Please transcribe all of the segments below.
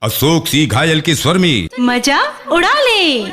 अशोक सी घायल के स्वर में मजा उड़ा ले।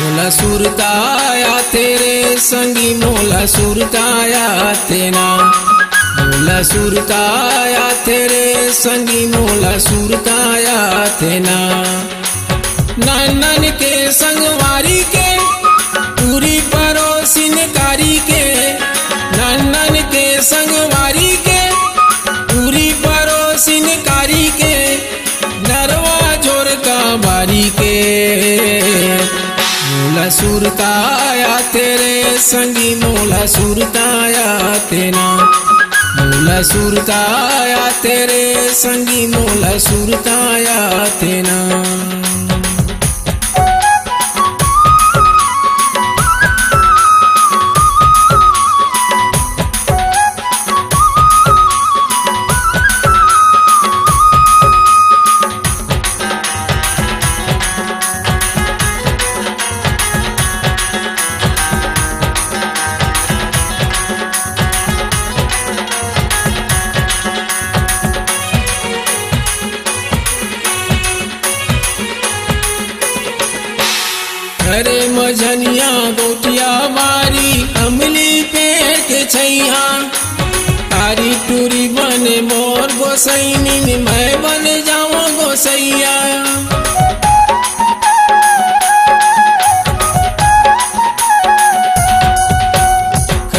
मोला सुरताया तेरे संगी, मोला सुरताया तेना, मोला सुरताया तेरे संगी, मोला सुरताया तेना। नन्नन के संगवारी के पूरी परोसिन कारी के, नन्नन के संगवारी के पूरी परोसिन कारी के, नरवा जोर का बारी के। मोला सुरताया तेरे संगी, मोला सुरताया तेना, मोला सुरताया तेरे संगी, मोला सुरताया तेना। अरे मझनिया गोटिया मारी अमली पेड़ के छैया, तारी टूरी बने मोर गोसैनी, मैं बन जाऊं गोसैया।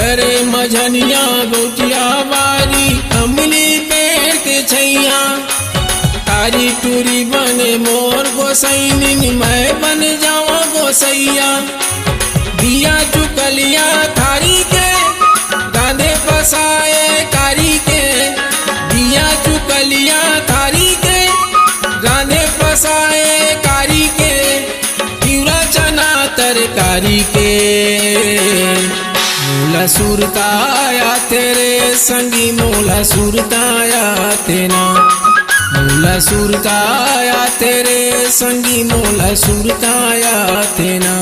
अरे मझनिया गोटिया मारी अमली पेड़ के छैया, तारी टूरी बने मोर गोसैनी, मैं बन जाऊं गोसैया। दिया चुकलिया थारी के गाधे फसाए कारी के, दिया चुकलिया थारी के गाधे फसाए कारी के, पिवरा चना तरकारी के। मोला सुरताया तेरे संगी, मोला सुरताया तेना, मोला सुरताया तेरे संगी, मोला सुरताया तेना।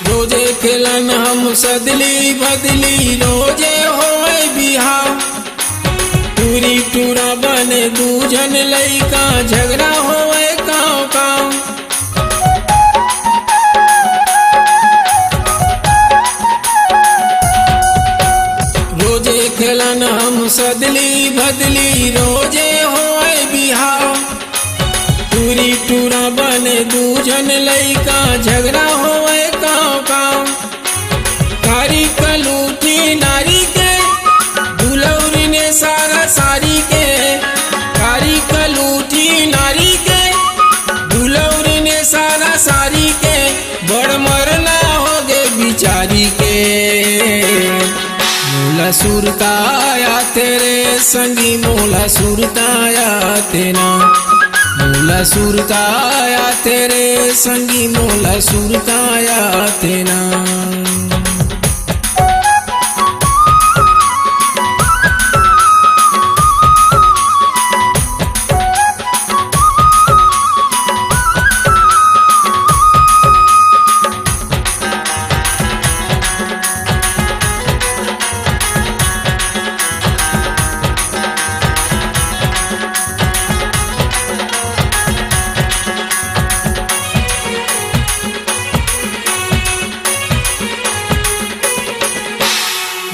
रोजे खेलन हम सदली बदली, रोजे होए बिहाव, टूरी टूरा बने दूजन लइका, झगड़ा होए काव काव। रोजे खेलन हम सदली बदली, रोजे होए बिहाव, टूरी टूरा बने दूजन लइका, झगड़ा होए काव काव। कारी कलूठी नारी के दुलौरी ने सारा सारी के, कारी कलूठी नारी के दुलौरी ने सारा सारी के, बड़ मरना हो गे बिचारी के। मोला सुरताया तेरे संगी, मोला सुरताया तेना, मोला सुरताया तेरे संगी, मोला सुरताया तेना।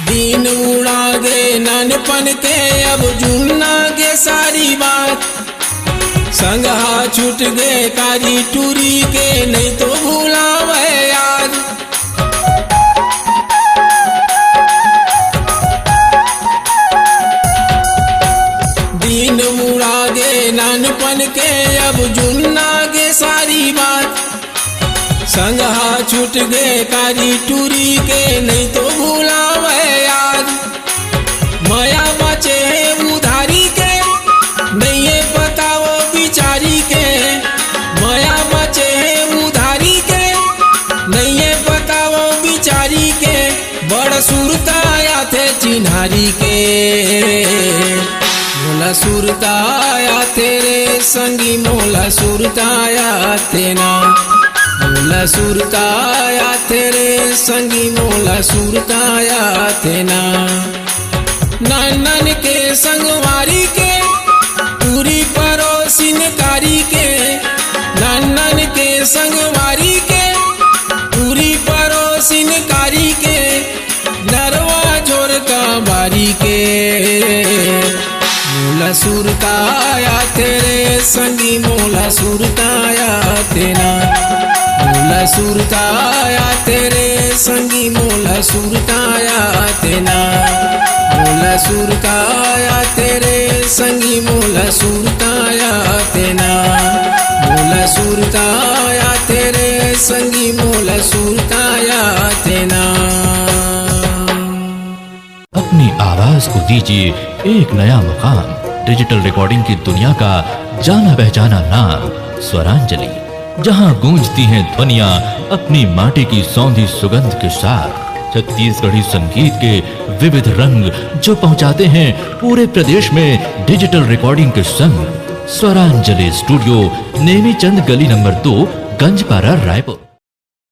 दिन उड़ा गे नानपन के, अब जुन्ना गे सारी बात, संगहा छूट गे कारी टूरी के, नहीं तो भूलावे छूट गए कारी टूरी के, नहीं तो भूलावे याद। माया बचे है उधारी के, नहीं है पता वो बिचारी के। माया बचे है उधारी के, नहीं है पता वो बिचारी के। बड़ सुरता आया थे चिन्हारी के, मोला सुरता आया तेरे संगी, मोला सुरता आया तेना। मोला सुरता आया तेरे संगी, मोला सुरता आया तेना। नानन के संगवारी के, पूरी पड़ोसिन कारी के। नानन के संगवारी के, पूरी पड़ोसिन कारी के। नरवा झोर का बारी के, मोला सुरता आया तेरे संगी, मोला सुरता आया तेना। मोला सुरता आया तेरे संगी, मोला सुरता आया तेना। मोला सुरता आया तेरे संगी, मोला सुरता आया तेना। मोला सुरता आया तेरे संगी, मोला सुरता आया तेना। अपनी आवाज को दीजिए एक नया मुकाम। डिजिटल रिकॉर्डिंग की दुनिया का जाना पहचाना नाम स्वरांजलि, जहां गूंजती हैं ध्वनियां अपनी माटी की सौंधी सुगंध के साथ। छत्तीसगढ़ी संगीत के विविध रंग जो पहुंचाते हैं पूरे प्रदेश में डिजिटल रिकॉर्डिंग के संग। स्वरांजलि स्टूडियो, नेमीचंद गली नंबर 2, गंजपारा, रायपुर।